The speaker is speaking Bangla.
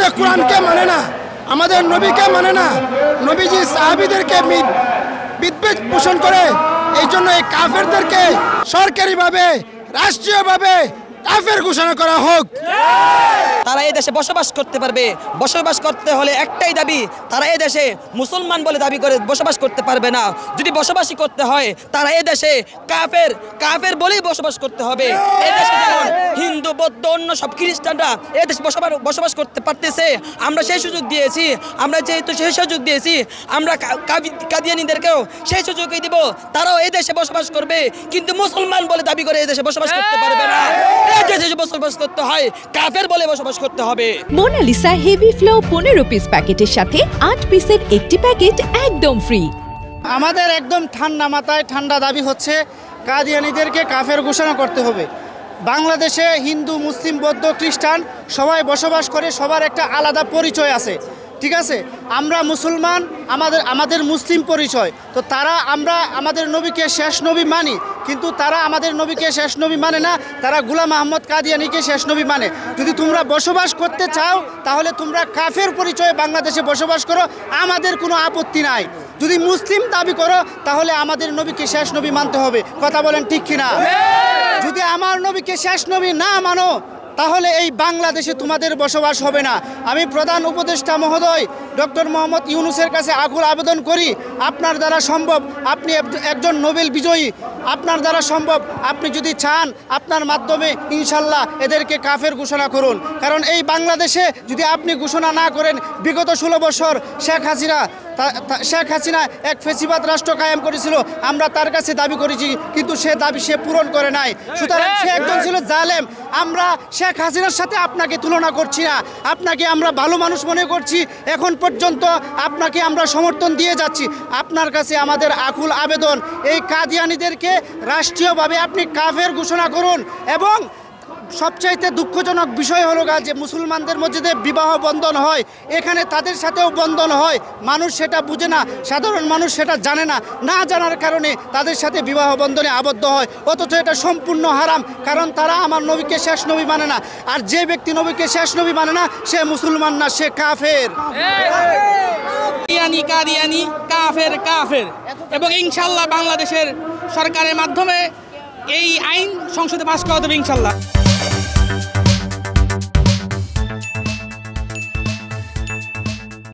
আমাদের কোরআনকে মানে না, আমাদের নবীকে মানে না, নবীজি সাহাবীদেরকে বিদ্বেষ পোষণ করে। এই জন্য এই কাফেরদেরকে সরকারিভাবে রাষ্ট্রীয়ভাবে কাফের ঘোষণা করা হোক। তারা এই দেশে বসবাস করতে পারবে, বসবাস করতে হলে একটাই দাবি, তারা এই দেশে মুসলমান বলে দাবি করে বসবাস করতে পারবে না। যদি বসবাসই করতে হয় তারা এই দেশে কাফের বলেই বসবাস করতে হবে। এই দেশে যেমন হিন্দু, বৌদ্ধ, অন্য সব খ্রিস্টানরা এই দেশে বসবাস করতে পারতেছে, আমরা সেই সুযোগ দিয়েছি। আমরা যেহেতু সেই সুযোগ দিয়েছি, আমরা কাদিয়ানীদেরকেও সেই সুযোগই দিব, তারাও এই দেশে বসবাস করবে, কিন্তু মুসলমান বলে দাবি করে এই দেশে বসবাস করতে পারবে না। এই দেশে বসবাস করতে হয় কাফের বলে বসবাস করতে হবে। মোনালিসা হেভি ফ্লো 15 পিস প্যাকেটের সাথে 8 পিসের একটি প্যাকেট একদম ফ্রি। আমাদের একদম ঠান্ডা মাথায় ঠান্ডা দাবি হচ্ছে কাদিয়ানীদেরকে কাফের ঘোষণা করতে হবে। বাংলাদেশে হিন্দু, মুসলিম, বৌদ্ধ, খ্রিস্টান সবাই বসবাস করে, সবার একটা আলাদা পরিচয় আছে, ঠিক আছে। আমরা মুসলমান, আমাদের মুসলিম পরিচয়, তো তারা আমরা আমাদের নবীকে শেষ নবী মানি, কিন্তু তারা আমাদের নবীকে শেষ নবী মানে না, তারা গোলাম আহমদ কাদিয়ানীকে শেষ নবী মানে। যদি তোমরা বসবাস করতে চাও তাহলে তোমরা কাফের পরিচয়ে বাংলাদেশে বসবাস করো, আমাদের কোনো আপত্তি নাই। যদি মুসলিম দাবি করো তাহলে আমাদের নবীকে শেষ নবী মানতে হবে। কথা বলেন ঠিক কিনা? যদি আমার নবীকে শেষ নবী না মানো তাহলে এই বাংলাদেশে তোমাদের বসবাস হবে না। আমি প্রধান উপদেষ্টা মহোদয় ডক্টর মোহাম্মদ ইউনূসের কাছে আকুল আবেদন করি, আপনার দ্বারা সম্ভব, আপনি একজন নোবেল বিজয়ী, আপনার দ্বারা সম্ভব, আপনি যদি চান আপনার মাধ্যমে ইনশাল্লাহ এদেরকে কাফের ঘোষণা করুন। কারণ এই বাংলাদেশে যদি আপনি ঘোষণা না করেন, বিগত 16 বছর শেখ হাসিনা এক ফেসিবাদ রাষ্ট্র কায়েম করেছিল, আমরা তার কাছে দাবি করেছি, কিন্তু সে দাবি সে পূরণ করে নাই। সুতরাং সে একজন ছিল জালেম। আমরা শেখ হাসিনার সাথে আপনাকে তুলনা করছি না, আপনাকে আমরা ভালো মানুষ মনে করছি, এখন পর্যন্ত আপনাকে আমরা সমর্থন দিয়ে যাচ্ছি। আপনার কাছে আমাদের আকুল আবেদন, এই কাদিয়ানীদেরকে রাষ্ট্রীয়ভাবে আপনি কাফের ঘোষণা করুন। এবং সবচাইতে দুঃখজনক বিষয় হলো যে মুসলমানদের মধ্যে যে বিবাহ বন্ধন হয়, এখানে তাদের সাথেও বন্ধন হয়, মানুষ সেটা বুঝে না, সাধারণ মানুষ সেটা জানে না, না জানার কারণে তাদের সাথে বিবাহ বন্ধনে আবদ্ধ হয়, অথচ এটা সম্পূর্ণ হারাম, কারণ তারা আমার নবীকে শেষ নবী মানে না। আর যে ব্যক্তি নবীকে শেষ নবী মানে না সে মুসলমান না, সে কাফের। কাদিয়ানী কাফের। এবং ইনশাল্লাহ বাংলাদেশের সরকারের মাধ্যমে এই আইন সংসদে পাস করা হবে ইনশাল্লাহ।